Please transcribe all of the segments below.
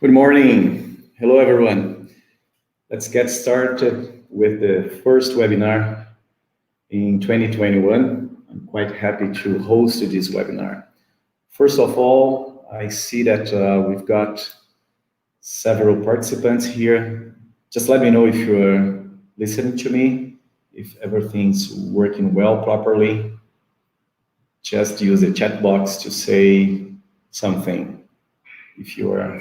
Good morning. Hello, everyone. Let's get started with the first webinar in 2021. I'm quite happy to host this webinar. First of all, I see that we've got several participants here. Just let me know if you're listening to me, if everything's working well properly. Just use the chat box to say something if you are.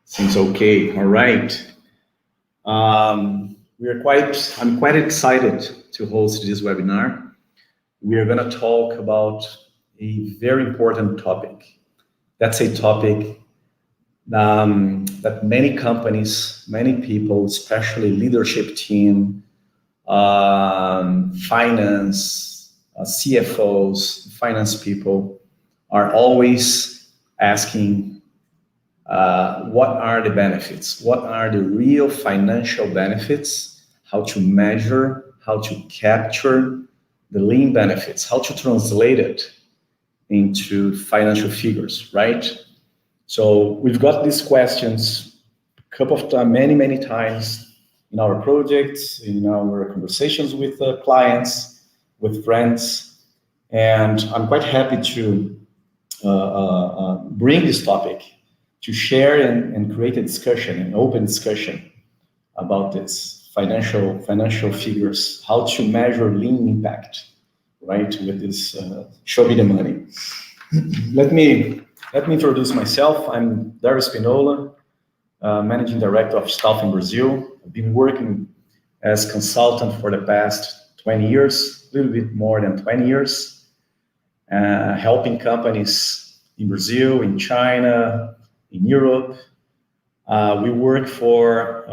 Seems okay. All right. I'm quite excited to host this webinar. We are going to talk about a very important topic. That's a topic that many companies, many people, especially leadership team, finance, CFOs, finance people, are always asking, what are the benefits? What are the real financial benefits? How to measure, how to capture the lean benefits, how to translate it into financial figures, right? So we've got these questions a couple of times, many times in our projects, in our conversations with clients, with friends, and I'm quite happy to bring this topic to share and create a discussion, an open discussion about this financial figures, how to measure lean impact, right? With this, show me the money. Let me introduce myself. I'm Dario Spinola, Managing Director of Staufen Brazil. I've been working as consultant for the past 20 years, a little bit more than 20 years, helping companies in Brazil, in China, in Europe. We work for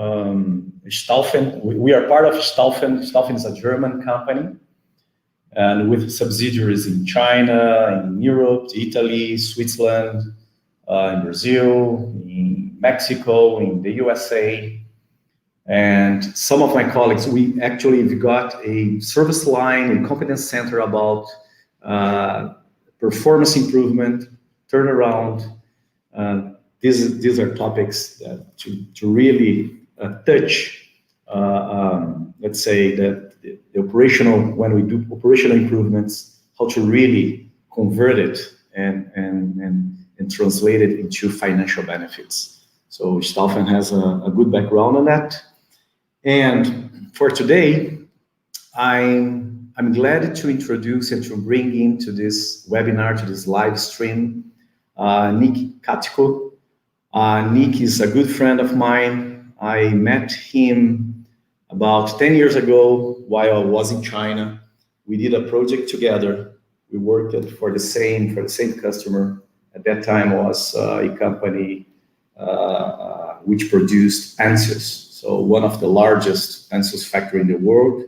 Staufen. We are part of Staufen. Staufen is a German company, and with subsidiaries in China, in Europe, Italy, Switzerland, in Brazil, in Mexico, in the USA. And some of my colleagues, we've got a service line, a competence center about performance improvement, turnaround. These are topics that to really touch, let's say, the operational, when we do operational improvements, how to really convert it and translate it into financial benefits. So Staufen has a good background on that. And for today, I'm glad to introduce and to bring into this webinar, to this live stream, Nick Katko. Nick is a good friend of mine. I met him about 10 years ago while I was in China. We did a project together. We worked for the same customer. At that time was a company which produced pencils. So one of the largest pencils factory in the world.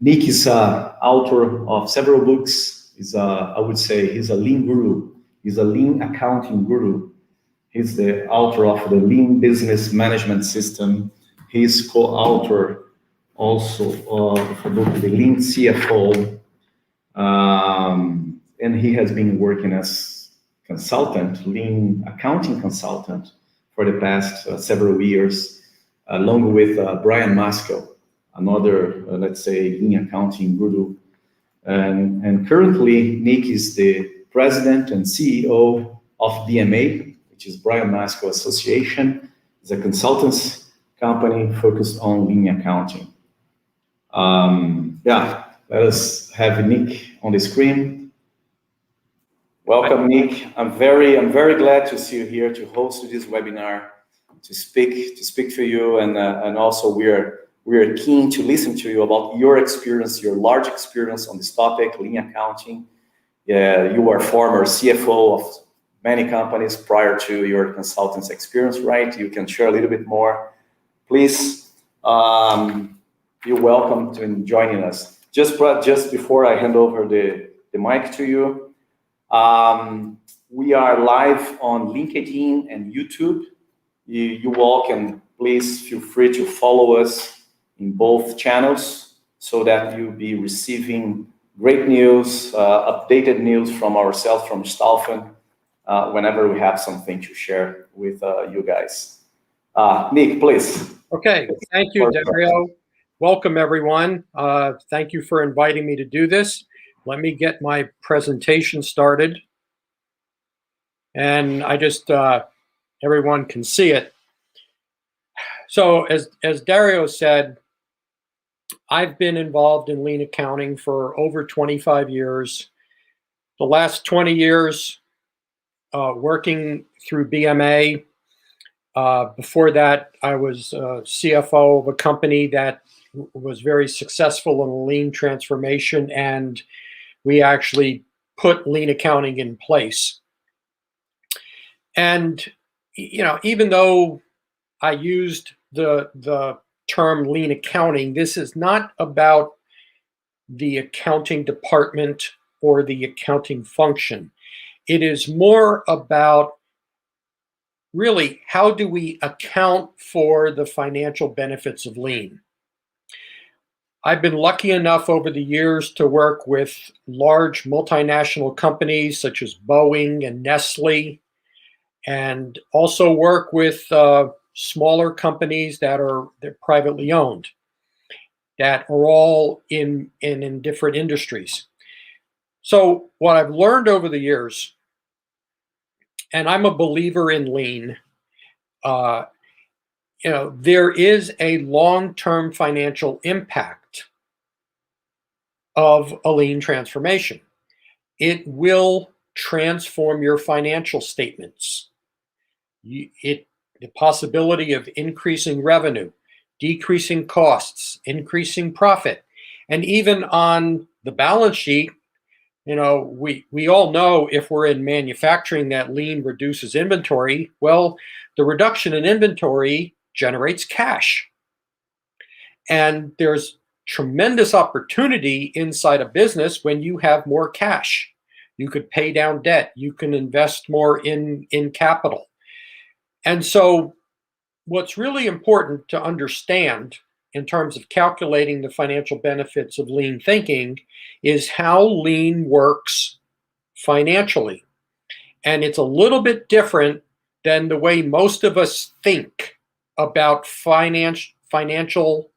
Nick is author of several books. I would say he's a lean guru. He's a lean accounting guru. He's the author of the Lean Business Management System. He's co-author also of the book, The Lean CFO. And he has been working as consultant, lean accounting consultant for the past several years, along with Brian Maskell, another, let's say, lean accounting guru. And currently, Nick is the president and CEO of BMA, which is Brian Maskell Association. It's a consultants company focused on lean accounting. Let us have Nick on the screen. Welcome, Nick. I'm very glad to see you here to host this webinar, to speak for you, and also we're keen to listen to you about your experience, your large experience on this topic, lean accounting. Yeah, you are former CFO of many companies prior to your consultant's experience, right? You can share a little bit more. Please, you're welcome to joining us. Just before I hand over the mic to you, we are live on LinkedIn and YouTube. You all can please feel free to follow us in both channels so that you'll be receiving great news, updated news from ourselves, from Staufen, whenever we have something to share with you guys. Nick, please. Okay, thank you, Dario. Welcome, everyone. Thank you for inviting me to do this. Let me get my presentation started. And I just, everyone can see it. So as Dario said, I've been involved in lean accounting for over 25 years. The last 20 years working through BMA. Before that, I was CFO of a company that was very successful in lean transformation, and we actually put lean accounting in place. And even though I used the term lean accounting, this is not about the accounting department or the accounting function. It is more about really how do we account for the financial benefits of lean. I've been lucky enough over the years to work with large multinational companies such as Boeing and Nestle, and also work with smaller companies they're privately owned, that are all in different industries. So what I've learned over the years, and I'm a believer in lean, there is a long-term financial impact of a lean transformation. It will transform your financial statements. The possibility of increasing revenue, decreasing costs, increasing profit, and even on the balance sheet, we all know if we're in manufacturing that lean reduces inventory. Well, the reduction in inventory generates cash. And there's tremendous opportunity inside a business when you have more cash. You could pay down debt. You can invest more in capital. And so what's really important to understand in terms of calculating the financial benefits of lean thinking is how lean works financially. And it's a little bit different than the way most of us think about financial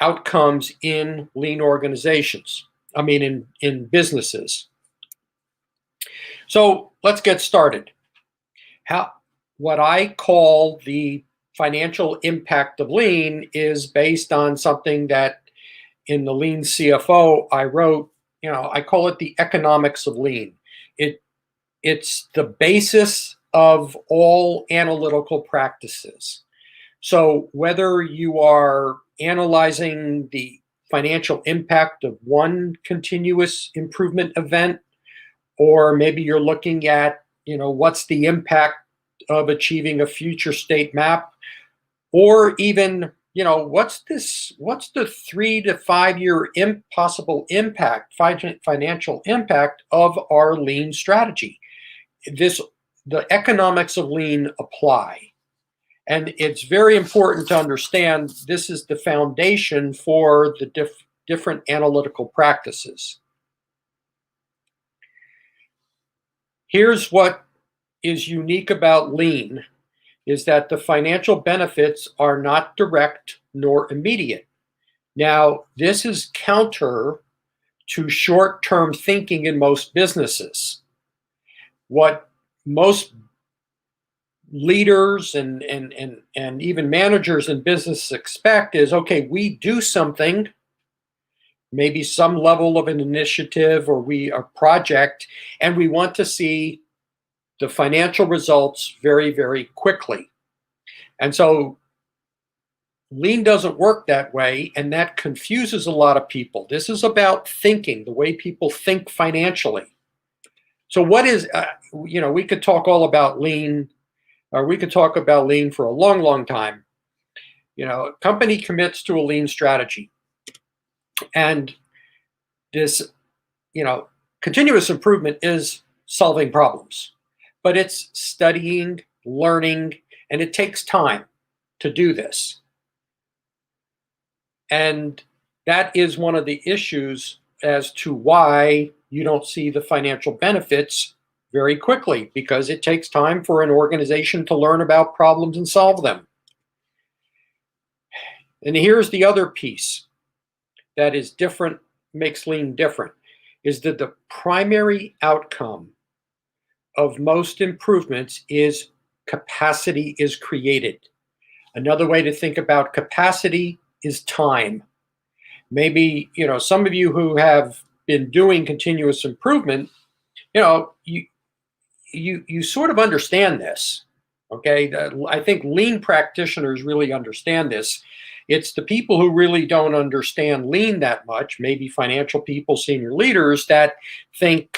outcomes in lean organizations. I mean, in businesses. So let's get started. What I call the financial impact of lean is based on something that in the Lean CFO I wrote, I call it the economics of lean. It's the basis of all analytical practices. So whether you are analyzing the financial impact of one continuous improvement event, or maybe you're looking at, what's the impact of achieving a future state map, or even, what's the 3 to 5 year possible impact, financial impact of our lean strategy. The economics of lean apply. And it's very important to understand this is the foundation for the different analytical practices. Here's what is unique about lean, is that the financial benefits are not direct nor immediate. Now, this is counter to short-term thinking in most businesses. What most leaders and even managers in business expect is, okay, we do something, maybe some level of an initiative or a project, and we want to see the financial results very, very quickly. And so lean doesn't work that way, and that confuses a lot of people. This is about thinking, the way people think financially. So what is, we could talk all about lean, or we could talk about lean for a long, long time. A company commits to a lean strategy. And this, continuous improvement is solving problems. But it's studying, learning, and it takes time to do this. And that is one of the issues as to why you don't see the financial benefits very quickly because it takes time for an organization to learn about problems and solve them. And here's the other piece that is different, makes Lean different, is that the primary outcome of most improvements is capacity is created. Another way to think about capacity is time. Maybe, some of you who have been doing continuous improvement, you sort of understand this, okay? I think Lean practitioners really understand this. It's the people who really don't understand Lean that much, maybe financial people, senior leaders, that think,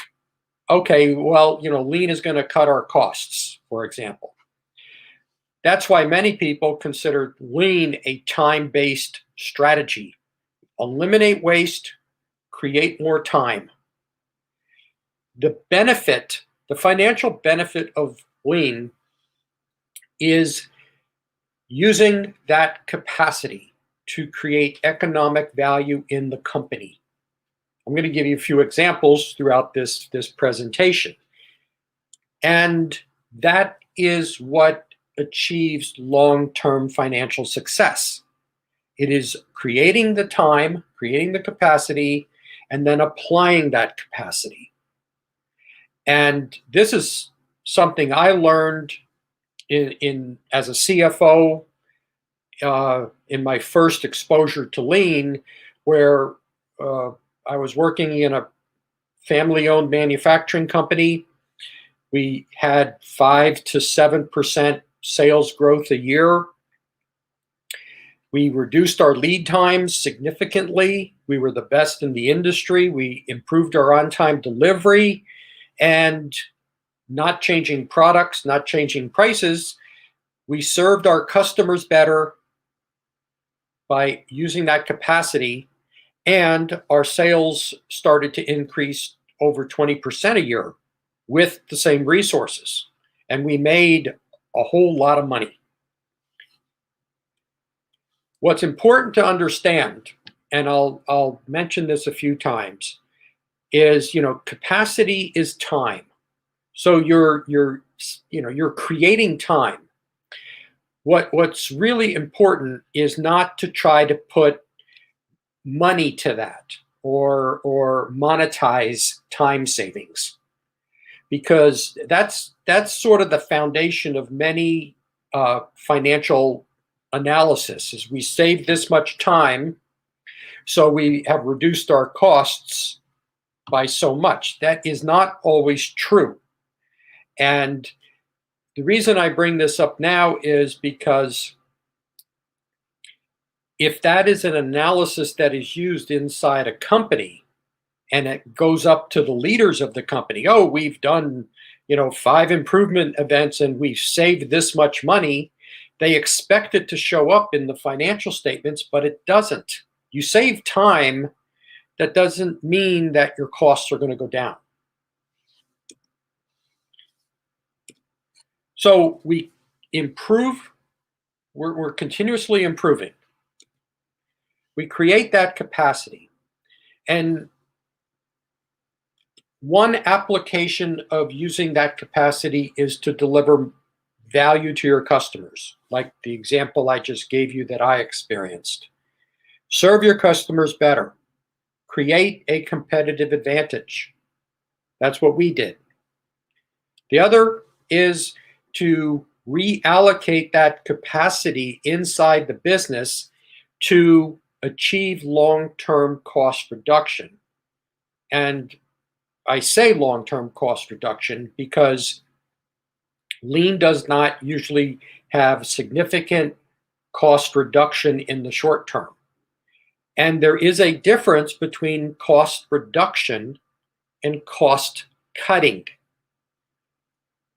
okay, well, Lean is going to cut our costs, for example. That's why many people consider Lean a time-based strategy. Eliminate waste, create more time. The financial benefit of Lean is using that capacity to create economic value in the company. I'm going to give you a few examples throughout this presentation. And that is what achieves long-term financial success. It is creating the time, creating the capacity, and then applying that capacity. And this is something I learned in as a CFO in my first exposure to Lean, where I was working in a family-owned manufacturing company. We had 5 to 7% sales growth a year. We reduced our lead times significantly. We were the best in the industry. We improved our on-time delivery, and not changing products, not changing prices. We served our customers better by using that capacity, and our sales started to increase over 20% a year with the same resources. And we made a whole lot of money. What's important to understand, and I'll mention this a few times, is capacity is time. So you're creating time. What's really important is not to try to put money to that or monetize time savings, because that's sort of the foundation of many financial analysis. Is we save this much time, so we have reduced our costs by so much. That is not always true. And the reason I bring this up now is because if that is an analysis that is used inside a company and it goes up to the leaders of the company, oh, we've done 5 improvement events and we've saved this much money, they expect it to show up in the financial statements, but it doesn't. You save time, that doesn't mean that your costs are going to go down. So we improve, we're continuously improving. We create that capacity. And one application of using that capacity is to deliver value to your customers, like the example I just gave you that I experienced. Serve your customers better. Create a competitive advantage. That's what we did. The other is to reallocate that capacity inside the business to achieve long-term cost reduction. And I say long-term cost reduction because Lean does not usually have significant cost reduction in the short term. And there is a difference between cost reduction and cost cutting.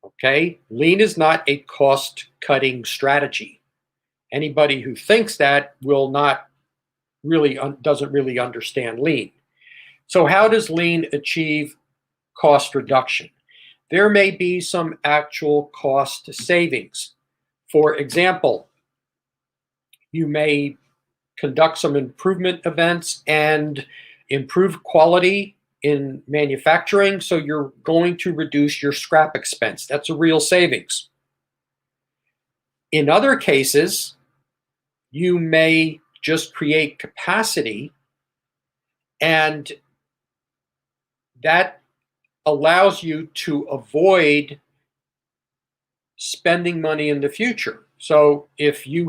Okay, Lean is not a cost-cutting strategy. Anybody who thinks that doesn't really understand Lean. So how does Lean achieve cost reduction? There may be some actual cost savings. For example, you may conduct some improvement events and improve quality in manufacturing, so you're going to reduce your scrap expense. That's a real savings. In other cases, you may just create capacity, and that allows you to avoid spending money in the future. So if you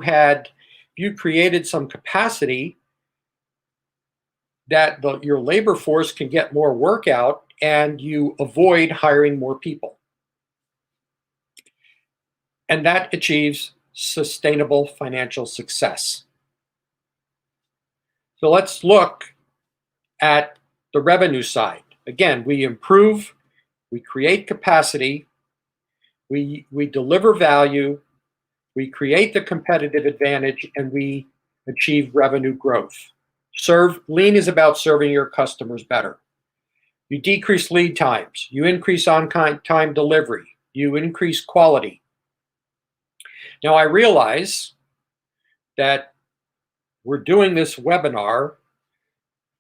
created some capacity that your labor force can get more work out, and you avoid hiring more people. And that achieves sustainable financial success. So let's look at the revenue side. Again, we improve, we create capacity, we deliver value, we create the competitive advantage, and we achieve revenue growth. Lean is about serving your customers better. You decrease lead times, you increase on-time delivery, you increase quality. Now, I realize that we're doing this webinar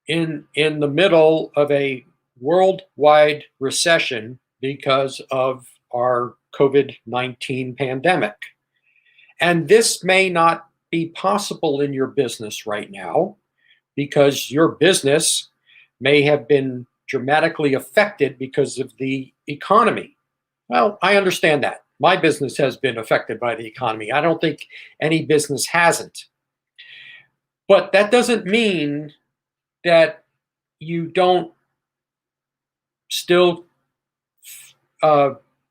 in the middle of a worldwide recession because of our COVID-19 pandemic. And this may not be possible in your business right now because your business may have been dramatically affected because of the economy. Well, I understand that. My business has been affected by the economy. I don't think any business hasn't. But that doesn't mean that you don't still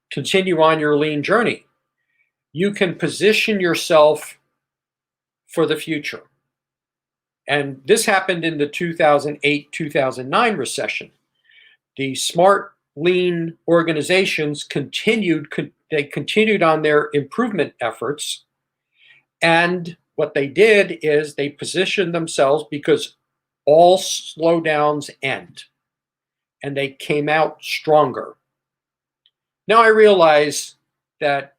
continue on your lean journey. You can position yourself for the future. And this happened in the 2008-2009 recession. The smart lean organizations continued on their improvement efforts. And what they did is they positioned themselves because all slowdowns end, and they came out stronger. Now I realize that,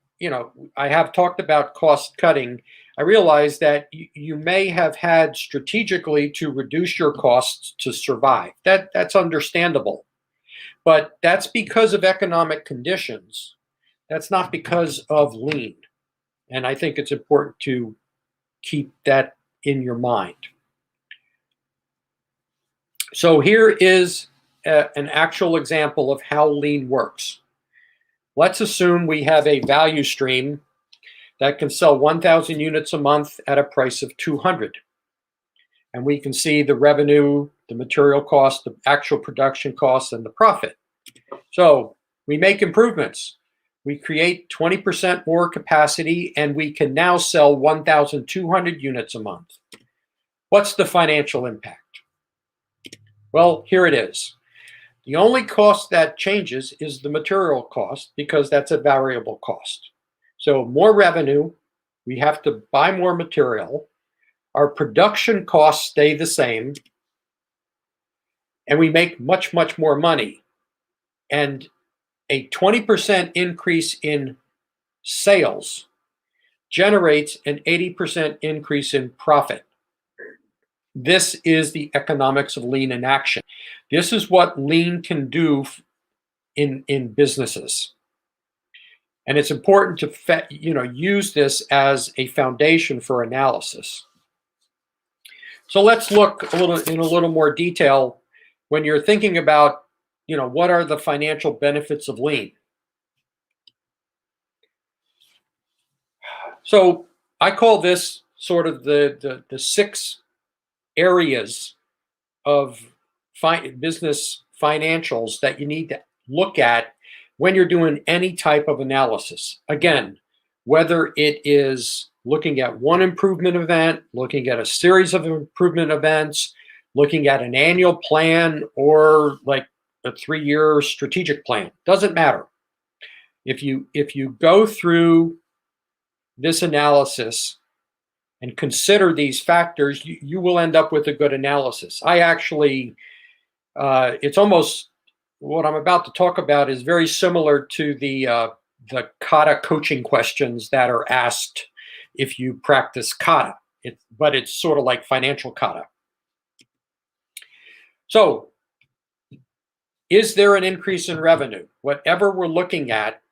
I have talked about cost cutting. I realize that you may have had strategically to reduce your costs to survive. That's understandable. But that's because of economic conditions. That's not because of lean. And I think it's important to keep that in your mind. So here is an actual example of how lean works. Let's assume we have a value stream that can sell 1,000 units a month at a price of 200. And we can see the revenue, the material cost, the actual production costs, and the profit. So we make improvements. We create 20% more capacity, and we can now sell 1,200 units a month. What's the financial impact? Well, here it is. The only cost that changes is the material cost because that's a variable cost. So more revenue, we have to buy more material. Our production costs stay the same, and we make much, much more money. And a 20% increase in sales generates an 80% increase in profit. This is the economics of lean in action. This is what lean can do in businesses. And it's important to use this as a foundation for analysis. So let's look in a little more detail when you're thinking about, what are the financial benefits of lean? So I call this sort of the 6 areas of business financials that you need to look at when you're doing any type of analysis. Again, whether it is looking at one improvement event, looking at a series of improvement events, looking at an annual plan, or like a 3-year strategic plan, doesn't matter. If you go through this analysis and consider these factors, you will end up with a good analysis. I actually, it's almost, what I'm about to talk about is very similar to the kata coaching questions that are asked if you practice kata, but it's sort of like financial kata. So Is there an increase in revenue? Whatever we're looking at,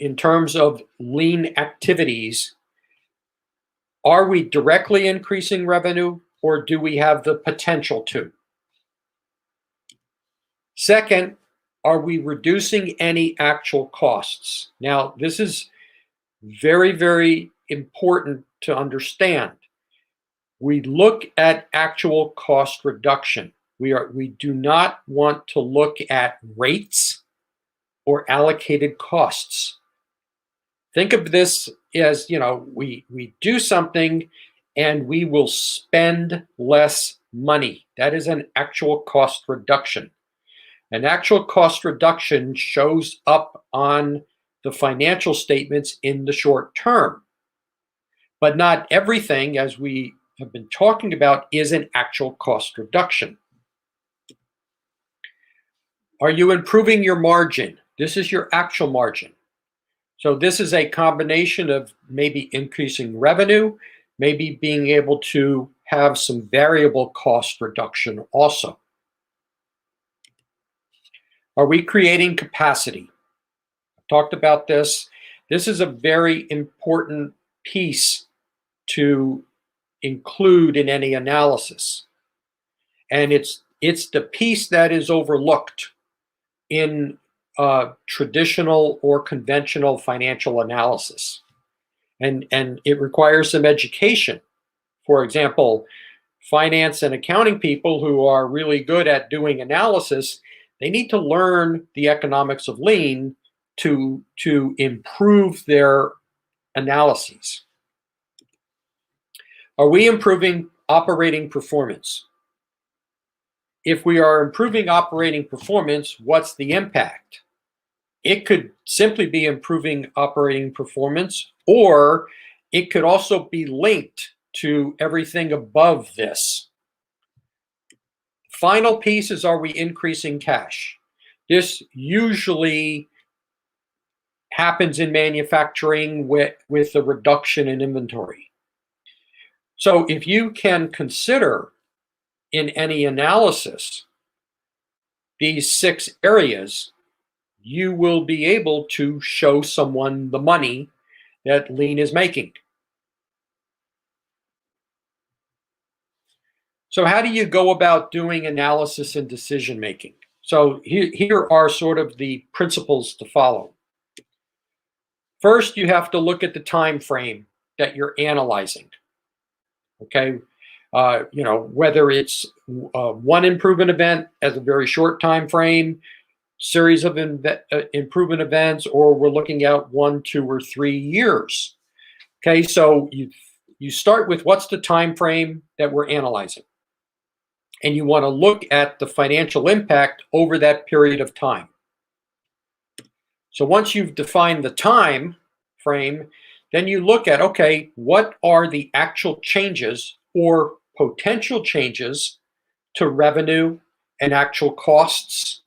in terms of lean activities, are we directly increasing revenue or do we have the potential to? Second, are we reducing any actual costs? Now, this is very, very important to understand. We look at actual cost reduction. We do not want to look at rates or allocated costs. Think of this as, we do something and we will spend less money. That is an actual cost reduction. An actual cost reduction shows up on the financial statements in the short term. But not everything, as we have been talking about, is an actual cost reduction. Are you improving your margin? This is your actual margin. So this is a combination of maybe increasing revenue, maybe being able to have some variable cost reduction also. Are we creating capacity? I've talked about this. This is a very important piece to include in any analysis. And it's the piece that is overlooked in traditional or conventional financial analysis. And it requires some education. For example, finance and accounting people who are really good at doing analysis, they need to learn the economics of lean to improve their analyses. Are we improving operating performance? If we are improving operating performance, what's the impact? It could simply be improving operating performance, or it could also be linked to everything above this. Final piece is, are we increasing cash? This usually happens in manufacturing with a reduction in inventory. So if you can consider in any analysis these 6 areas, you will be able to show someone the money that lean is making. So how do you go about doing analysis and decision making? So here are sort of the principles to follow. First, you have to look at the time frame that you're analyzing. Okay, whether it's one improvement event as a very short time frame, series of improvement events, or we're looking at 1, 2, or 3 years. Okay, so you start with what's the time frame that we're analyzing, and you want to look at the financial impact over that period of time. So once you've defined the time frame, then you look at, okay, what are the actual changes or potential changes to revenue and actual costs?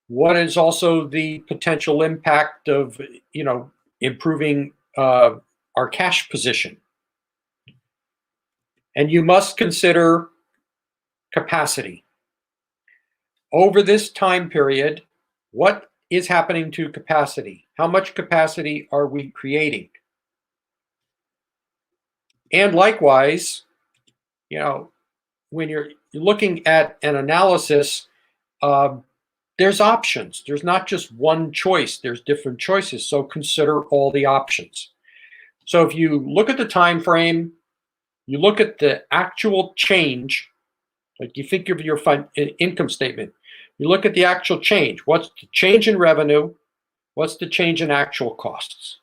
What is also the potential impact of, improving our cash position? And you must consider capacity. Over this time period, what is happening to capacity? How much capacity are we creating? And likewise, when you're looking at an analysis, there's options. There's not just one choice. There's different choices. So consider all the options. So if you look at the time frame, you look at the actual change, like you think of your income statement, you look at the actual change. What's the change in revenue? What's the change in actual costs?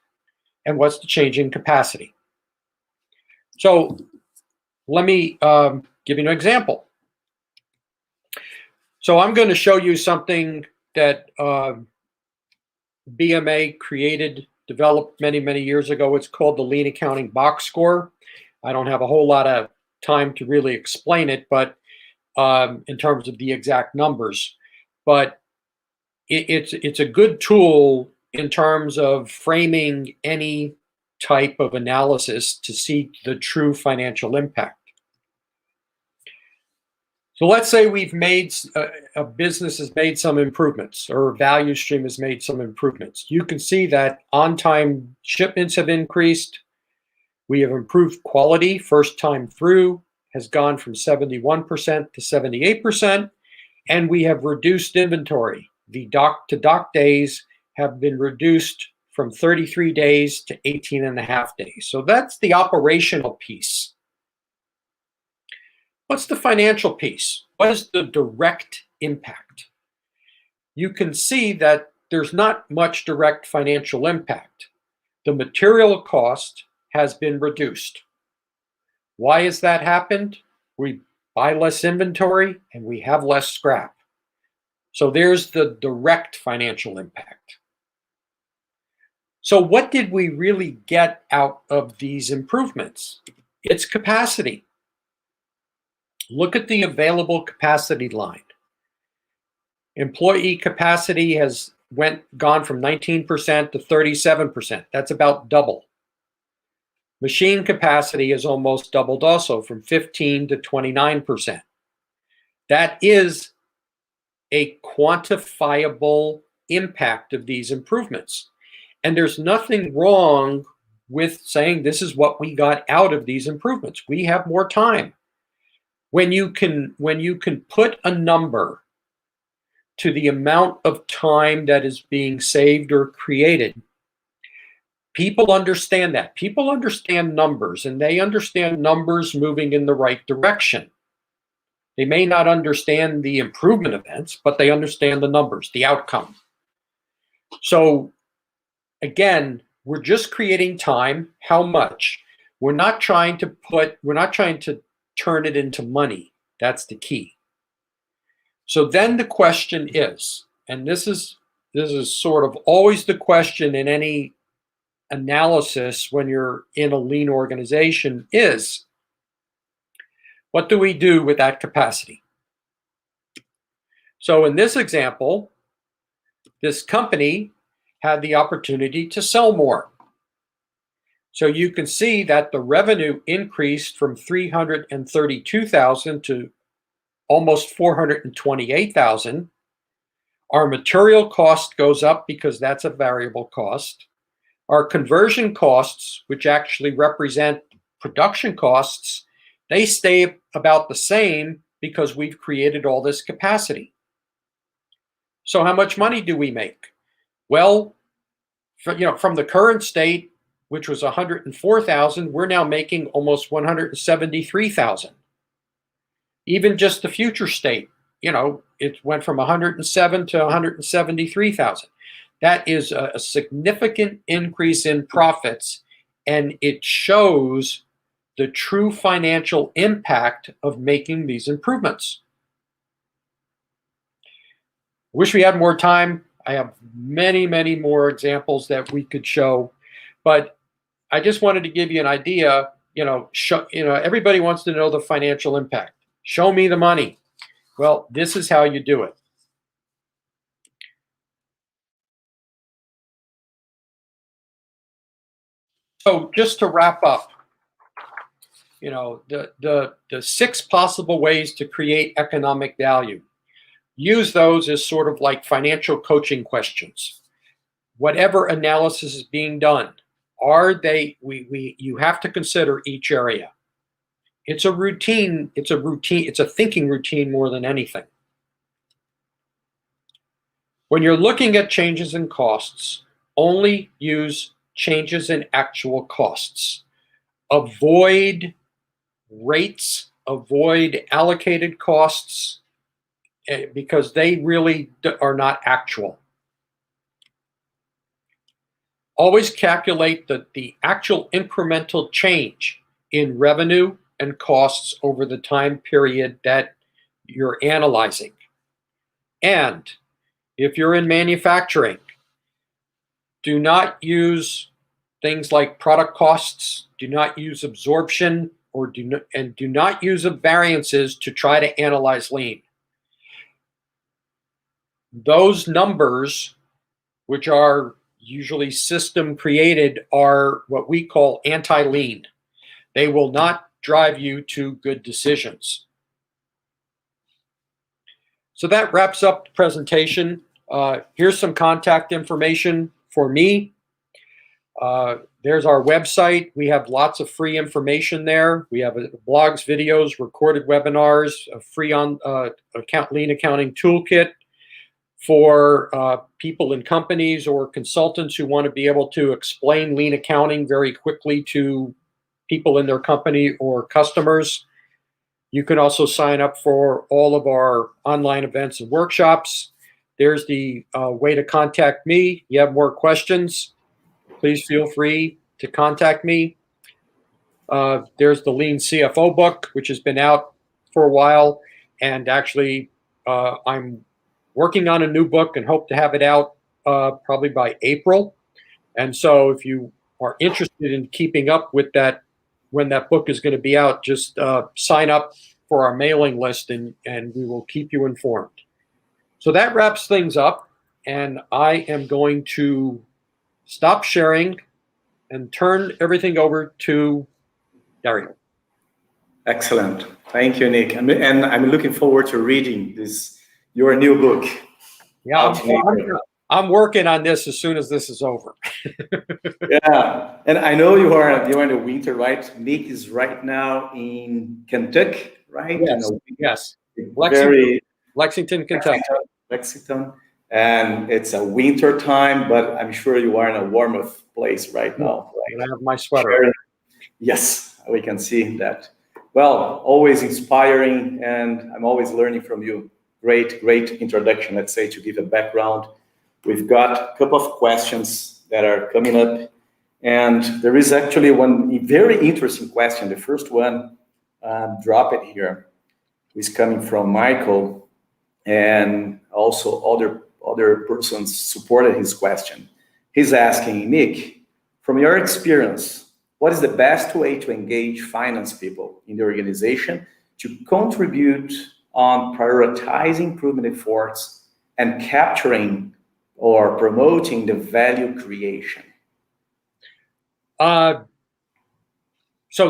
And what's the change in capacity? So let me give you an example. So I'm going to show you something that BMA developed many, many years ago. It's called the Lean Accounting Box Score. I don't have a whole lot of time to really explain it, but in terms of the exact numbers, but it's a good tool in terms of framing any type of analysis to see the true financial impact. So let's say we've made, a business has made some improvements, or a value stream has made some improvements. You can see that on-time shipments have increased. We have improved quality. First time through has gone from 71% to 78%. And we have reduced inventory. The dock-to-dock days have been reduced from 33 days to 18 and a half days. So that's the operational piece. What's the financial piece? What is the direct impact? You can see that there's not much direct financial impact. The material cost has been reduced. Why has that happened? We buy less inventory and we have less scrap. So there's the direct financial impact. So what did we really get out of these improvements? It's capacity. Look at the available capacity line. Employee capacity has gone from 19% to 37%. That's about double. Machine capacity has almost doubled also, from 15 to 29%. That is a quantifiable impact of these improvements. And there's nothing wrong with saying this is what we got out of these improvements. We have more time. When you can put a number to the amount of time that is being saved or created, people understand that. People understand numbers, and they understand numbers moving in the right direction. They may not understand the improvement events, but they understand the numbers, the outcome. So again, we're just creating time. How much? We're not trying to turn it into money. That's the key. So then the question is, and this is sort of always the question in any analysis when you're in a lean organization, is what do we do with that capacity? So in this example, this company had the opportunity to sell more. So you can see that the revenue increased from 332,000 to almost 428,000. Our material cost goes up because that's a variable cost. Our conversion costs, which actually represent production costs, they stay about the same because we've created all this capacity. So how much money do we make? Well, from the current state, which was 104,000, we're now making almost 173,000. Even just the future state, it went from 107 to 173,000. That is a significant increase in profits, and it shows the true financial impact of making these improvements. Wish we had more time. I have many, many more examples that we could show, but I just wanted to give you an idea. Everybody wants to know the financial impact. Show me the money. Well, this is how you do it. So just to wrap up, the 6 possible ways to create economic value. Use those as sort of like financial coaching questions. Whatever analysis is being done, you have to consider each area. It's a routine, it's a thinking routine more than anything. When you're looking at changes in costs, only use changes in actual costs. Avoid rates, avoid allocated costs, because they really are not actual. Always calculate the actual incremental change in revenue and costs over the time period that you're analyzing. And if you're in manufacturing, do not use things like product costs, do not use absorption, do not use variances to try to analyze lean. Those numbers, which are usually system created, are what we call anti-lean. They will not drive you to good decisions. So that wraps up the presentation. Here's some contact information for me. There's our website. We have lots of free information there. We have blogs, videos, recorded webinars, a free Lean Accounting Toolkit for people in companies or consultants who want to be able to explain lean accounting very quickly to people in their company or customers. You can also sign up for all of our online events and workshops. There's the way to contact me. You have more questions, please feel free to contact me. There's the Lean CFO book, which has been out for a while. And actually, I'm working on a new book and hope to have it out probably by April. And so if you are interested in keeping up with that, when that book is going to be out, just sign up for our mailing list and we will keep you informed. So that wraps things up. And I am going to stop sharing and turn everything over to Dario. Excellent. Thank you, Nick. And I'm looking forward to reading your new book. Yeah, I'm working on this as soon as this is over. Yeah, and I know you're in the winter, right? Nick is right now in Kentucky, right? Yes. Lexington, Kentucky. Lexington, and it's a winter time, but I'm sure you are in a warmer place right now. And I have my sweater. Yes, we can see that. Well, always inspiring, and I'm always learning from you. Great introduction, let's say, to give a background. We've got a couple of questions that are coming up, and there is actually one very interesting question. The first one, drop it here, is coming from Michael, and also other persons supported his question. He's asking, Nick, from your experience, what is the best way to engage finance people in the organization to contribute on prioritizing improvement efforts and capturing or promoting the value creation? So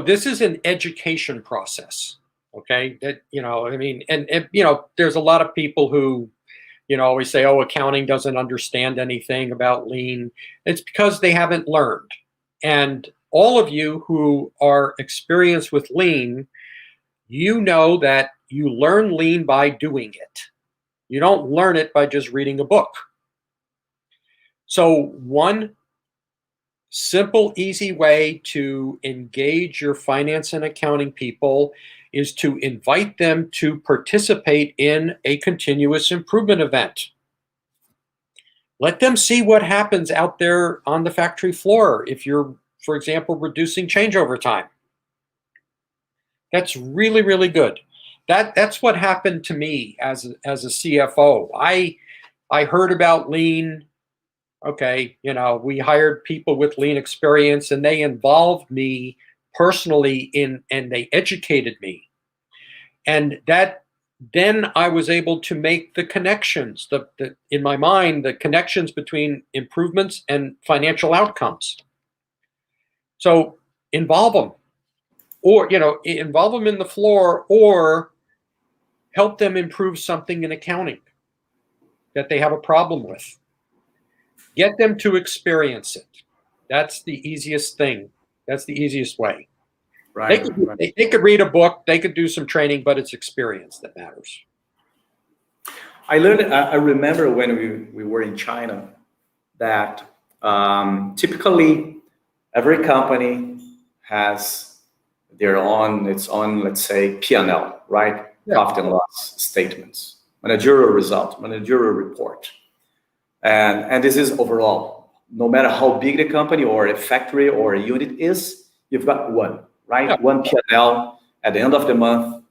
this is an education process, okay? That, I mean, and there's a lot of people who, always say, oh, accounting doesn't understand anything about lean. It's because they haven't learned. And all of you who are experienced with lean, you know that you learn lean by doing it. You don't learn it by just reading a book. So one simple, easy way to engage your finance and accounting people is to invite them to participate in a continuous improvement event. Let them see what happens out there on the factory floor if you're, for example, reducing changeover time. That's really, really good. That's what happened to me as a CFO. I heard about lean. Okay, we hired people with lean experience, and they involved me personally and they educated me. And then I was able to make the connections, in my mind, the connections between improvements and financial outcomes. So involve them, or involve them in the floor, or help them improve something in accounting that they have a problem with. Get them to experience it. That's the easiest thing. That's the easiest way. Right. They could read a book, they could do some training, but it's experience that matters. I remember when we were in China that typically every company has its own, let's say, P&L, right? Yeah. Profit and loss statements, managerial result, managerial report. And this is overall, no matter how big the company or a factory or a unit is, you've got one, right? Yeah. One P&L at the end of the month.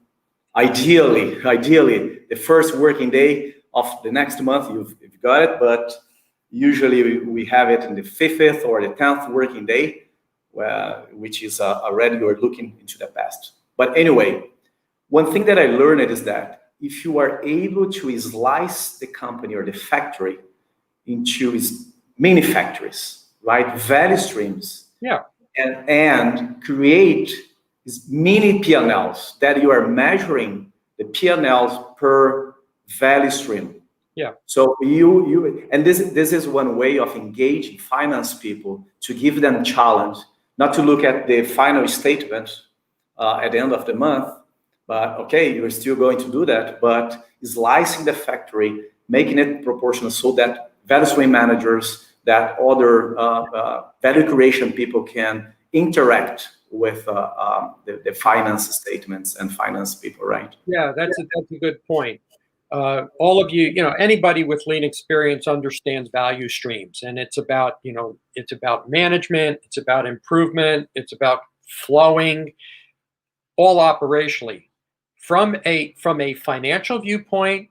Ideally, the first working day of the next month, you've got it, but usually we have it in the 5th or the 10th working day, which is already you're looking into the past. But anyway, one thing that I learned is that if you are able to slice the company or the factory into many factories, right? Value streams. Yeah. And create these mini P&Ls that you are measuring the P&Ls per value stream. Yeah. So and this is one way of engaging finance people, to give them challenge, not to look at the final statement at the end of the month, but okay, you're still going to do that, but slicing the factory, making it proportional, so that value stream managers, that other value creation people can interact with the finance statements and finance people, right? Yeah, that's a good point. All of you, anybody with lean experience understands value streams, and it's about, it's about management, it's about improvement, it's about flowing, all operationally. From a financial viewpoint,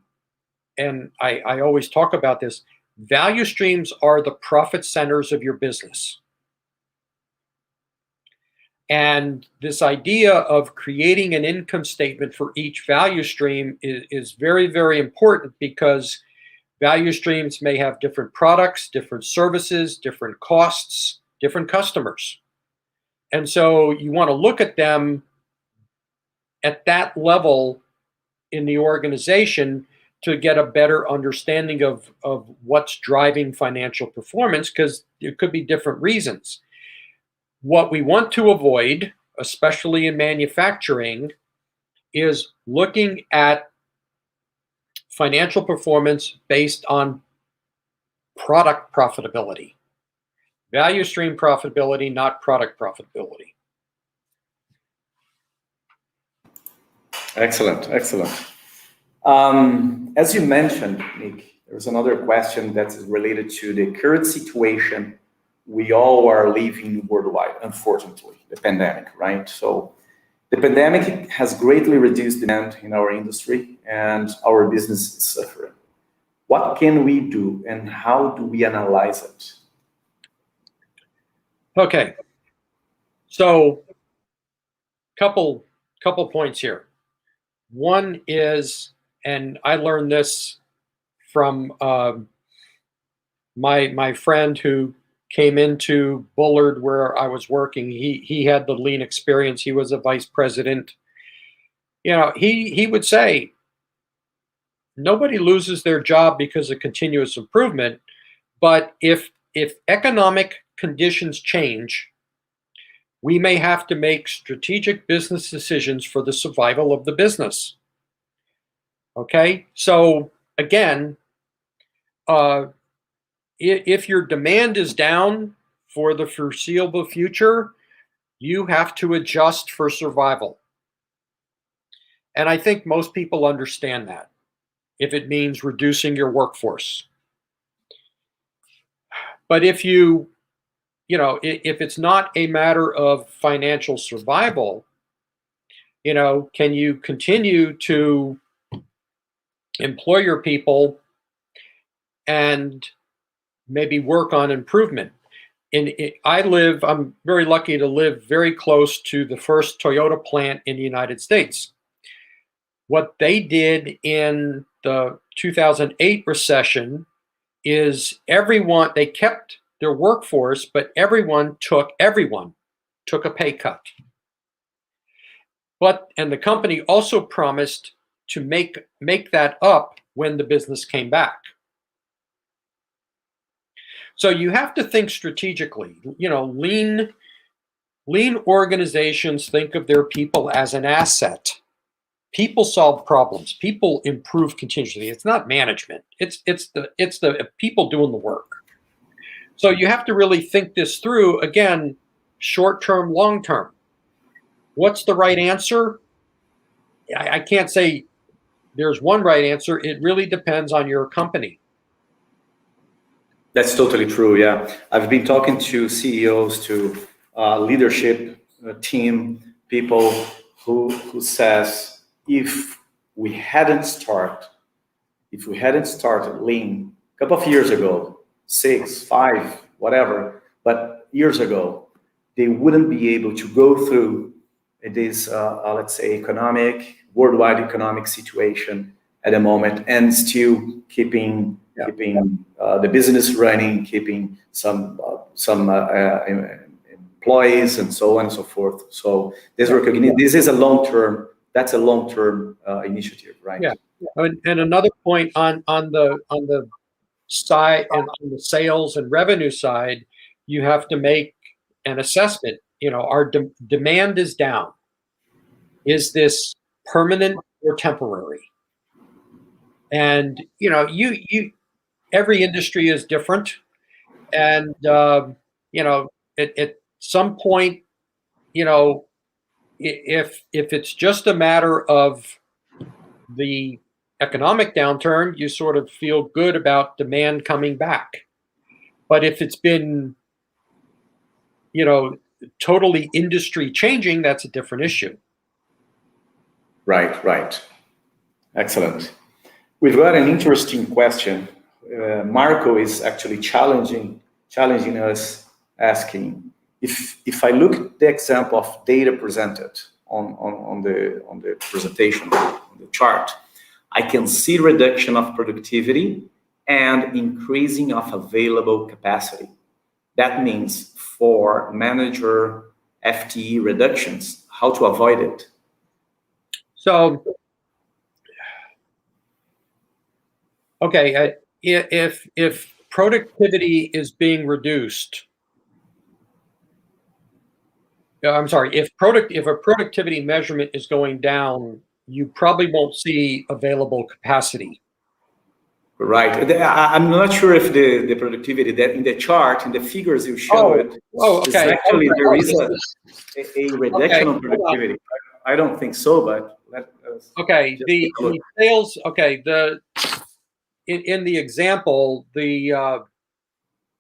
and I always talk about this, value streams are the profit centers of your business. And this idea of creating an income statement for each value stream is very, very important, because value streams may have different products, different services, different costs, different customers. And so you want to look at them at that level in the organization to get a better understanding of what's driving financial performance, because there could be different reasons. What we want to avoid, especially in manufacturing, is looking at financial performance based on product profitability. Value stream profitability, not product profitability. Excellent, excellent. As you mentioned, Nick, there's another question that's related to the current situation we all are living worldwide, unfortunately, the pandemic, right? So the pandemic has greatly reduced demand in our industry, and our business is suffering. What can we do, and how do we analyze it? Okay, so couple points here. One is, and I learned this from my friend who came into Bullard, where I was working. He had the lean experience. He was a vice president. He would say, nobody loses their job because of continuous improvement, but if economic conditions change, we may have to make strategic business decisions for the survival of the business. Okay, so again, if your demand is down for the foreseeable future, you have to adjust for survival. And I think most people understand that, if it means reducing your workforce. But if if it's not a matter of financial survival, can you continue to employ your people and maybe work on improvement? I'm very lucky to live very close to the first Toyota plant in the United States. What they did in the 2008 recession is they kept their workforce, but everyone took a pay cut. And the company also promised to make that up when the business came back. So you have to think strategically. Lean organizations think of their people as an asset. People solve problems. People improve continuously. It's not management. It's the people doing the work. So you have to really think this through. Again, short-term, long-term. What's the right answer? I can't say there's one right answer. It really depends on your company. That's totally true. Yeah, I've been talking to CEOs, to leadership team people who says, if we hadn't started lean a couple of years ago, 6, 5, whatever, but years ago, they wouldn't be able to go through this, let's say, worldwide economic situation at the moment, and still keeping the business running, keeping some employees, and so on and so forth. So this is a long-term initiative, right? And another point on the side and on the sales and revenue side, you have to make an assessment. Our demand is down. Is this permanent or temporary? And you every industry is different, and at some point, if it's just a matter of the economic downturn, you sort of feel good about demand coming back. But if it's been, totally industry changing, that's a different issue. Right. Excellent. We've got an interesting question. Marco is actually challenging us, asking if I look at the example of data presented on the presentation, on the chart, I can see reduction of productivity and increasing of available capacity. That means for manager FTE reductions, how to avoid it? So, okay, if productivity is being reduced, I'm sorry, if a productivity measurement is going down, you probably won't see available capacity. Right. I'm not sure if the productivity that in the chart, in the figures you show it, okay. actually there is a reduction of productivity. I don't think so, but the sales. Okay, in the example, the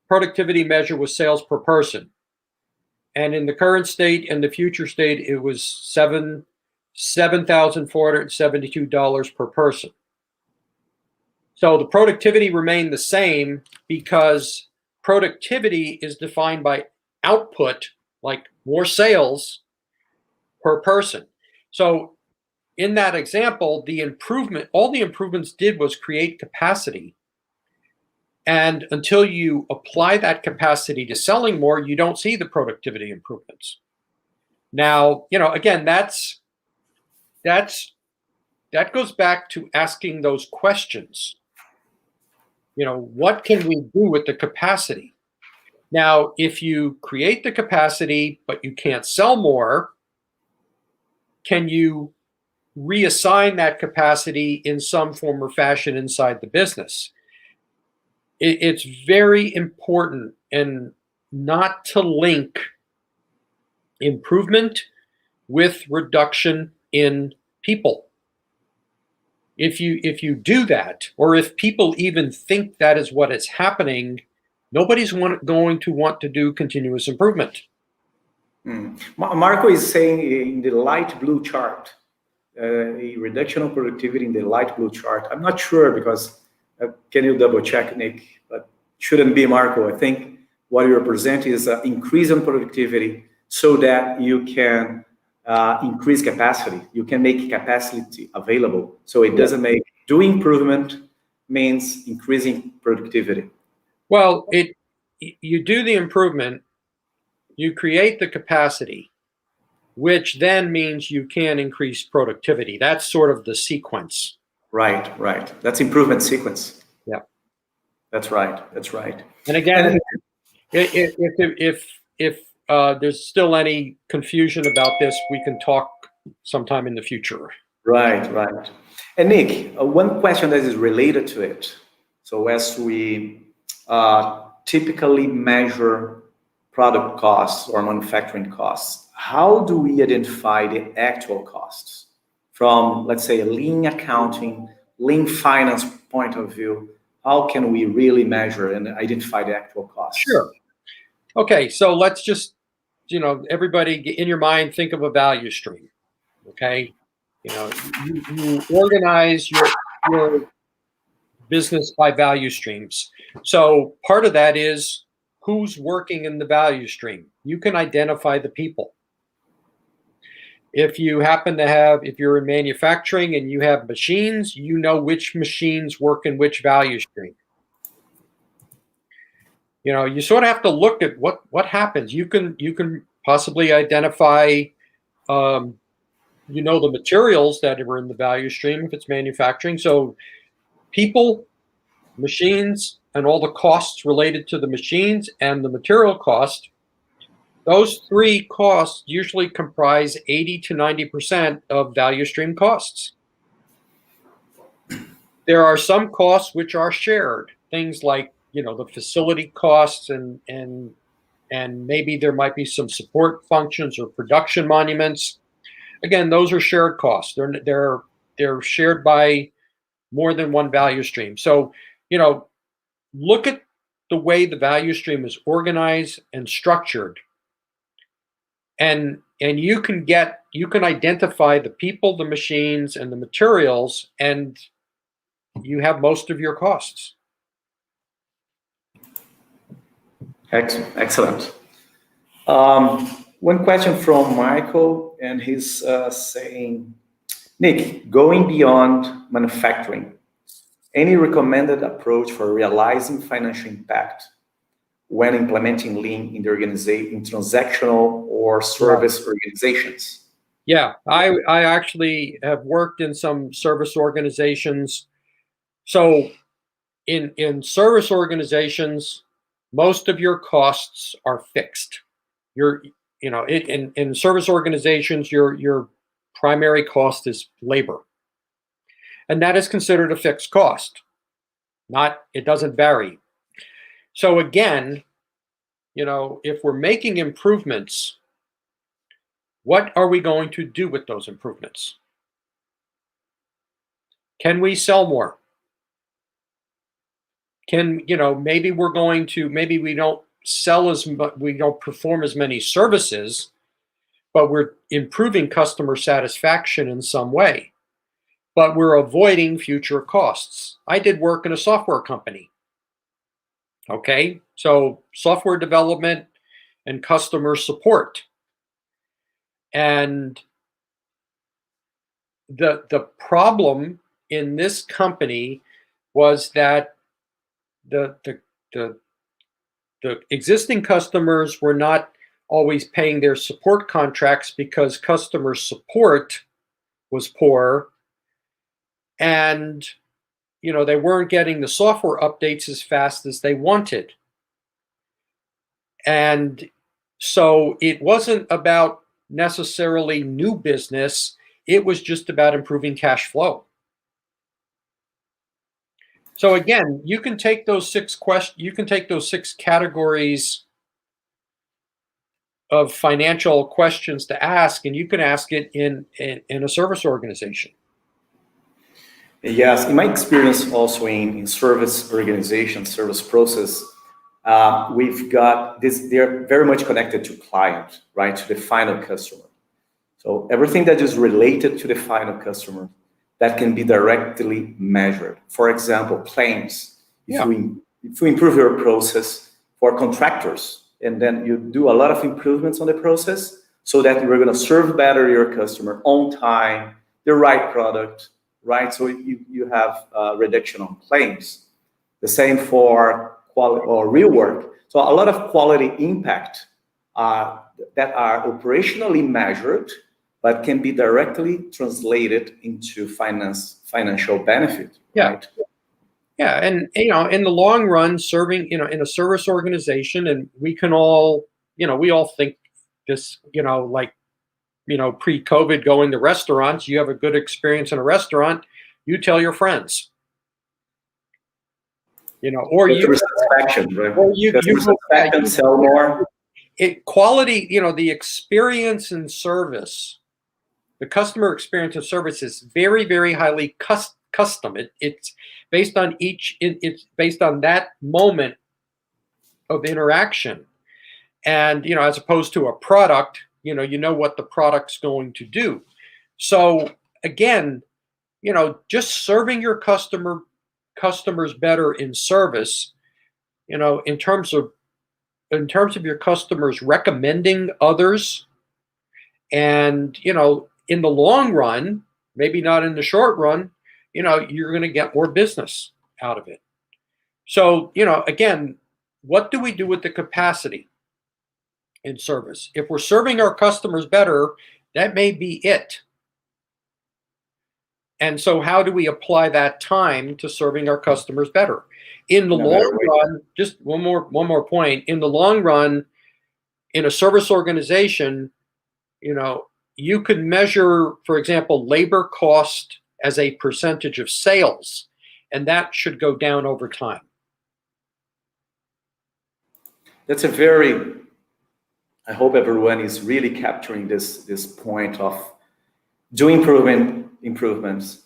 productivity measure was sales per person, and in the current state and the future state, it was $7,472 per person. So the productivity remained the same because productivity is defined by output, like more sales per person. So in that example, all the improvements did was create capacity. And until you apply that capacity to selling more, you don't see the productivity improvements. Now, again, that goes back to asking those questions. What can we do with the capacity? Now, if you create the capacity, but you can't sell more, can you reassign that capacity in some form or fashion inside the business? It's very important and not to link improvement with reduction in people. If you do that, or if people even think that is what is happening, nobody's going to want to do continuous improvement. Marco is saying in the light blue chart, a reduction of productivity in the light blue chart. I'm not sure because, can you double check, Nick? But shouldn't be Marco. I think what you represent is an increase in productivity so that you can increase capacity. You can make capacity available. So it doesn't make doing improvement means increasing productivity. Well, you do the improvement, you create the capacity, which then means you can increase productivity. That's sort of the sequence. Right. That's improvement sequence. Yeah. That's right. And again, if there's still any confusion about this, we can talk sometime in the future. Right. And Nick, one question that is related to it. So as we typically measure product costs or manufacturing costs, how do we identify the actual costs from, let's say, a lean accounting, lean finance point of view? How can we really measure and identify the actual costs? Sure. Okay, so let's just, everybody in your mind, think of a value stream. Okay, you organize your business by value streams. So part of that is who's working in the value stream. You can identify the people. If you happen to if you're in manufacturing and you have machines, you know which machines work in which value stream. You sort of have to look at what happens. You can possibly identify you know the materials that are in the value stream if it's manufacturing. So people, machines, and all the costs related to the machines and the material cost, those three costs usually comprise 80 to 90% of value stream costs. There are some costs which are shared, things like, the facility costs and maybe there might be some support functions or production monuments. Again, those are shared costs. They're shared by more than one value stream. So, look at the way the value stream is organized and structured, and you can identify the people, the machines, and the materials, and you have most of your costs. Excellent. One question from Michael, and he's saying, Nick, going beyond manufacturing, any recommended approach for realizing financial impact when implementing Lean in the in transactional or service organizations? Yeah, I actually have worked in some service organizations. So in service organizations, most of your costs are fixed. In service organizations, your primary cost is labor. And that is considered a fixed cost. It doesn't vary. So again, if we're making improvements, what are we going to do with those improvements? Can we sell more? Maybe we don't sell as much, we don't perform as many services, but we're improving customer satisfaction in some way. But we're avoiding future costs. I did work in a software company. Okay, so software development and customer support. And the problem in this company was that the existing customers were not always paying their support contracts because customer support was poor, and they weren't getting the software updates as fast as they wanted. And so it wasn't about necessarily new business, it was just about improving cash flow. So again, you can take those six categories of financial questions to ask, and you can ask it in a service organization. Yes, in my experience also in service organization, service process, we've got this, they're very much connected to client, right, to the final customer. So everything that is related to the final customer, that can be directly measured. For example, claims. If you improve your process for contractors, and then you do a lot of improvements on the process so that you're going to serve better your customer on time, the right product, right? So you have a reduction on claims. The same for quality or real work. So a lot of quality impact that are operationally measured, but can be directly translated into financial benefit. Yeah. Right? Yeah, and in the long run, serving in a service organization, and we can all, we all think this, pre-COVID, going to restaurants, you have a good experience in a restaurant, you tell your friends, or satisfaction, right? Or you sell more. Quality, the experience in service, the customer experience in service is very, very highly custom. It's based on it's based on that moment of interaction, and as opposed to a product, you know what the product's going to do. So again, just serving your customers better in service, in terms of your customers recommending others, and in the long run, maybe not in the short run, you're going to get more business out of it. So, again, what do we do with the capacity in service? If we're serving our customers better, that may be it. And so how do we apply that time to serving our customers better? In the long run, just one more point, in the long run, in a service organization, you could measure, for example, labor cost as a percentage of sales, and that should go down over time. That's I hope everyone is really capturing this point of doing improvements,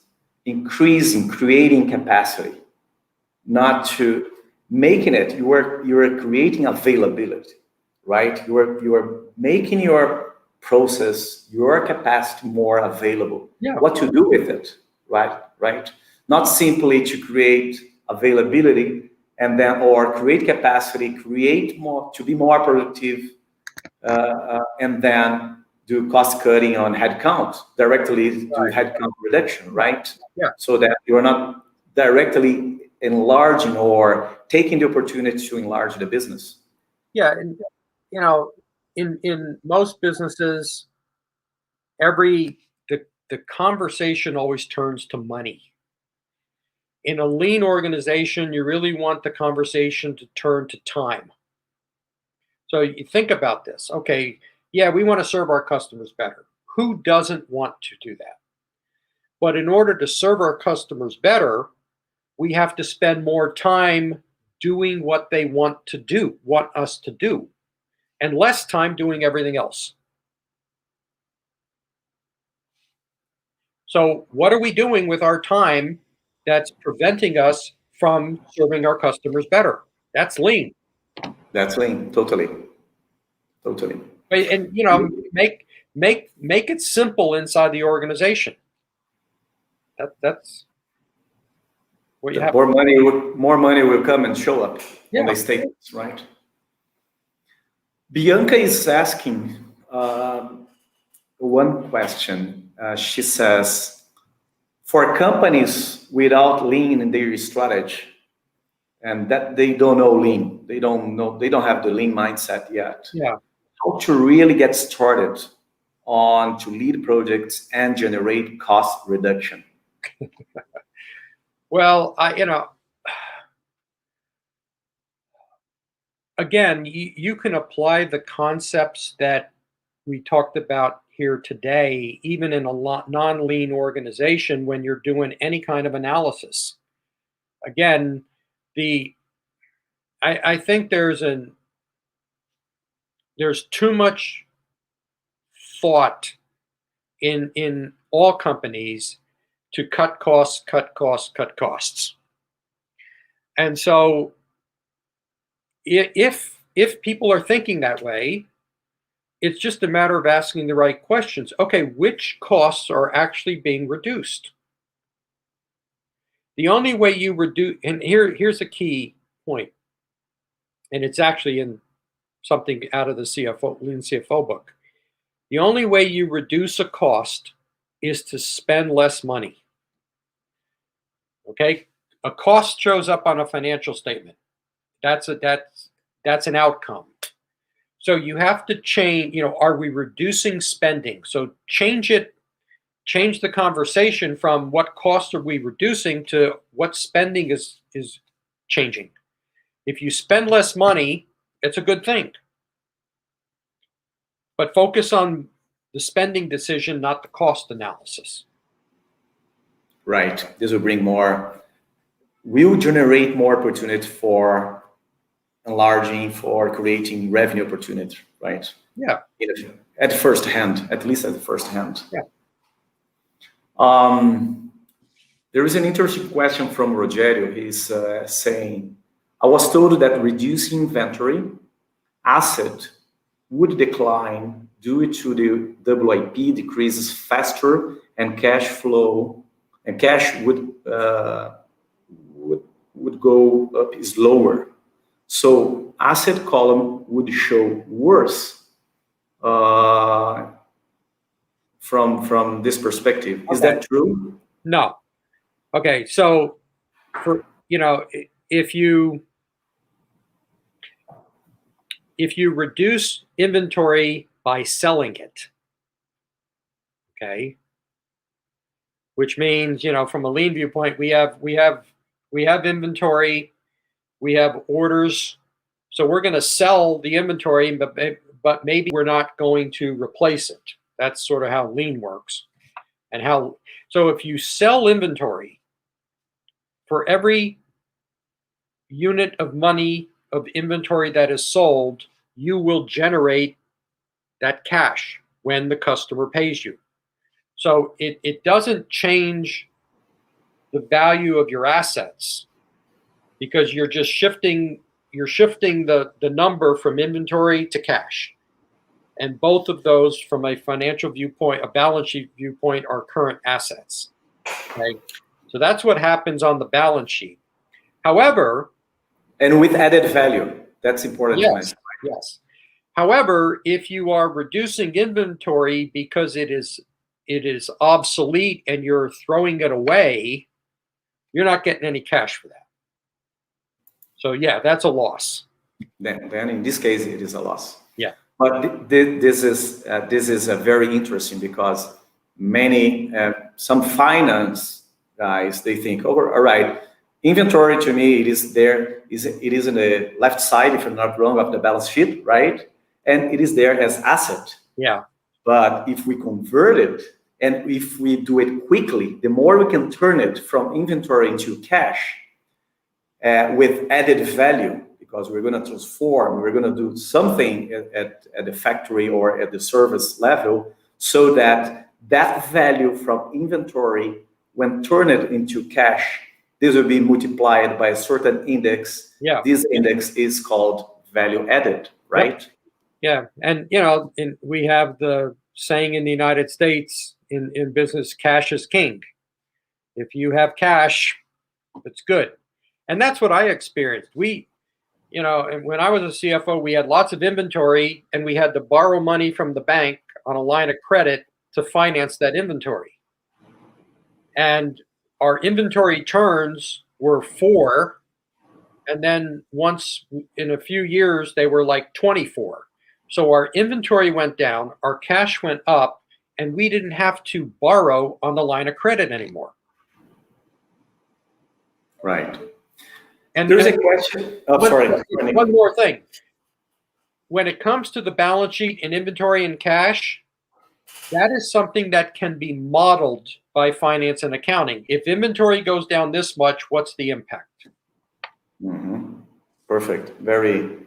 increasing, creating capacity, not to making it. You are creating availability, right? You are making your process, your capacity more available. Yeah. What to do with it, right? Not simply to create availability and then or create capacity, create more to be more productive, and then do cost cutting on headcount, directly do headcount reduction, right? Yeah. So that you're not directly enlarging or taking the opportunity to enlarge the business. Yeah, and in most businesses, the conversation always turns to money. In a lean organization, you really want the conversation to turn to time. So you think about this. Okay, yeah, we want to serve our customers better. Who doesn't want to do that? But in order to serve our customers better, we have to spend more time doing what they want us to do, and less time doing everything else. So what are we doing with our time that's preventing us from serving our customers better? That's lean. That's lean, totally. And make it simple inside the organization. That's what you have. More money will come and show up on the statements, right? Bianca is asking one question. She says, for companies without lean in their strategy, and that they don't know lean, they don't have the lean mindset yet. Yeah. How to really get started on to lead projects and generate cost reduction? Well, again, you can apply the concepts that we talked about here today, even in a non-lean organization when you're doing any kind of analysis. Again, I think there's too much thought in all companies to cut costs. And so if people are thinking that way, it's just a matter of asking the right questions. Okay, which costs are actually being reduced? The only way you reduce, and here's a key point, and it's actually in something out of the Lean CFO book. The only way you reduce a cost is to spend less money. Okay, a cost shows up on a financial statement. That's an outcome. So you have to change. Are we reducing spending? So change the conversation from what costs are we reducing to what spending is changing. If you spend less money, it's a good thing. But focus on the spending decision, not the cost analysis. Right. This will generate more opportunity for enlarging, for creating revenue opportunity, right? Yeah. At first hand, at least at the first hand. Yeah. There is an interesting question from Rogerio. He's saying, I was told that reducing inventory asset would decline due to the WIP decreases faster and cash flow and cash would go up is lower. So asset column would show worse from this perspective. Is that true? No. Okay, so if you reduce inventory by selling it, okay, which means, from a lean viewpoint, we have inventory, we have orders. So we're going to sell the inventory, but maybe we're not going to replace it. That's sort of how lean works. So if you sell inventory, for every unit of money of inventory that is sold, you will generate that cash when the customer pays you. So it doesn't change the value of your assets, because you're just shifting the number from inventory to cash. And both of those, from a financial viewpoint, a balance sheet viewpoint, are current assets. Okay? So that's what happens on the balance sheet. However, and with added value, that's important to mention. Yes. However, if you are reducing inventory because it is obsolete and you're throwing it away, you're not getting any cash for that. So yeah, that's a loss. Then in this case, it is a loss. Yeah. But this is very interesting, because some finance guys, they think, oh, all right, inventory to me, it is in the left side, if I'm not wrong, of the balance sheet, right? And it is there as asset. Yeah. But if we convert it, and if we do it quickly, the more we can turn it from inventory into cash with added value, because we're going to transform, we're going to do something at the factory or at the service level, so that value from inventory, when turned into cash, this will be multiplied by a certain index. Yeah. This index is called value added, right? Yeah. And, we have the saying in the United States in business, cash is king. If you have cash, it's good. And that's what I experienced. And when I was a CFO, we had lots of inventory, and we had to borrow money from the bank on a line of credit to finance that inventory. And our inventory turns were 4, and then once in a few years, they were like 24. So our inventory went down, our cash went up, and we didn't have to borrow on the line of credit anymore. Right. And there's a question. Oh, sorry. One more thing. When it comes to the balance sheet and inventory and cash, that is something that can be modeled by finance and accounting. If inventory goes down this much, what's the impact? Mm-hmm. Perfect. Very,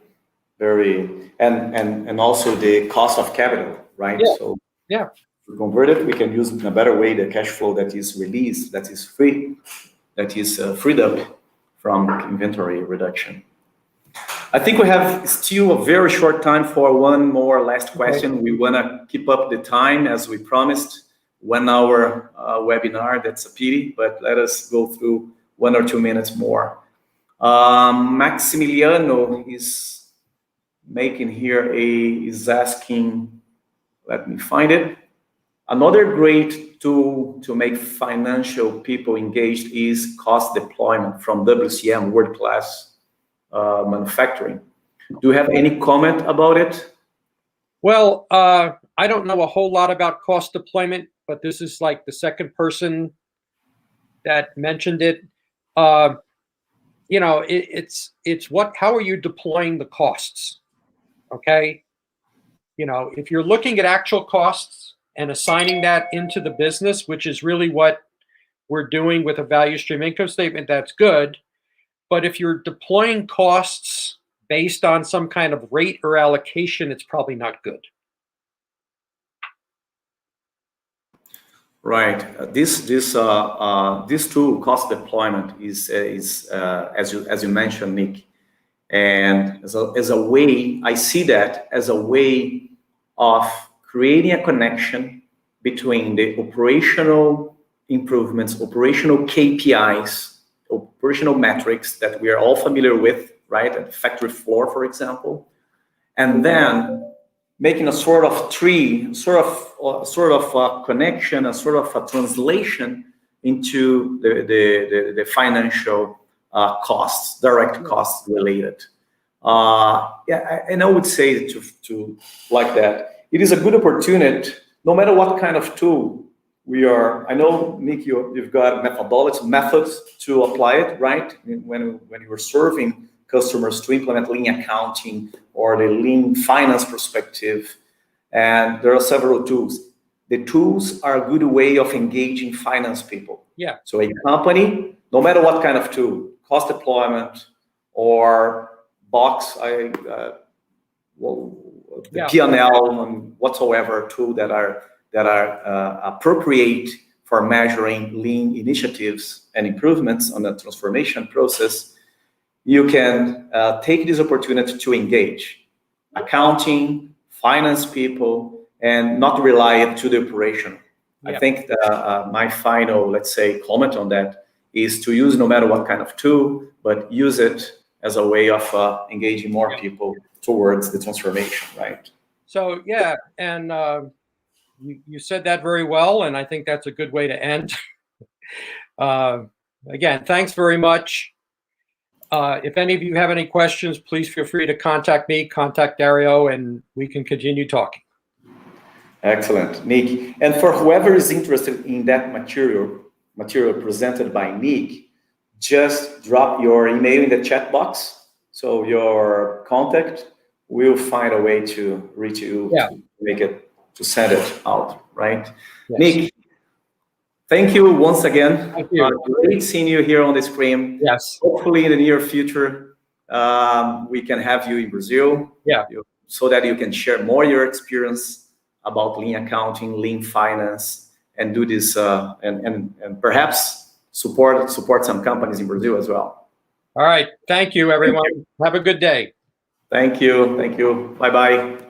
very, and also the cost of capital, right? Yeah. So yeah, to convert it, we can use in a better way the cash flow that is released, that is free, that is freed up from inventory reduction. I think we have still a very short time for one more last question. Okay. We want to keep up the time as we promised. 1 hour webinar, that's a pity, but let us go through 1 or 2 minutes more. Maximiliano is making here is asking, let me find it. Another great tool to make financial people engaged is cost deployment from WCM, World Class Manufacturing. Do you have any comment about it? Well, I don't know a whole lot about cost deployment, but this is like the second person that mentioned it. It's how are you deploying the costs? Okay. If you're looking at actual costs and assigning that into the business, which is really what we're doing with a value stream income statement, that's good. But if you're deploying costs based on some kind of rate or allocation, it's probably not good. Right. This tool, cost deployment, is as you mentioned, Nick, and as a way, I see that as a way of creating a connection between the operational improvements, operational KPIs, operational metrics that we are all familiar with, right, at the factory floor, for example, and then making a sort of tree, sort of a connection, a sort of a translation into the financial costs, direct costs related. And I would say to like that, it is a good opportunity, no matter what kind of tool I know, Nick, you've got methods to apply it, right? When you're serving customers to implement lean accounting or the lean finance perspective, and there are several tools. The tools are a good way of engaging finance people. Yeah. So a company, no matter what kind of tool, cost deployment or box, P&L and whatsoever tool that are appropriate for measuring lean initiatives and improvements on the transformation process, you can take this opportunity to engage accounting, finance people, and not rely to the operation. Yeah. I think my final, let's say, comment on that is to use no matter what kind of tool, but use it as a way of engaging more people towards the transformation, right? So, yeah, and you said that very well, and I think that's a good way to end. Again, thanks very much. If any of you have any questions, please feel free to contact me, contact Dario, and we can continue talking. Excellent, Nick. And for whoever is interested in that material presented by Nick, just drop your email in the chat box. So your contact will find a way to reach you, to send it out, right? Yes. Nick, thank you once again. Thank you. Great seeing you here on the screen. Yes. Hopefully in the near future, we can have you in Brazil. Yeah. So that you can share more your experience about lean accounting, lean finance, and do this, and perhaps support some companies in Brazil as well. All right. Thank you, everyone. Have a good day. Thank you. Thank you. Bye-bye.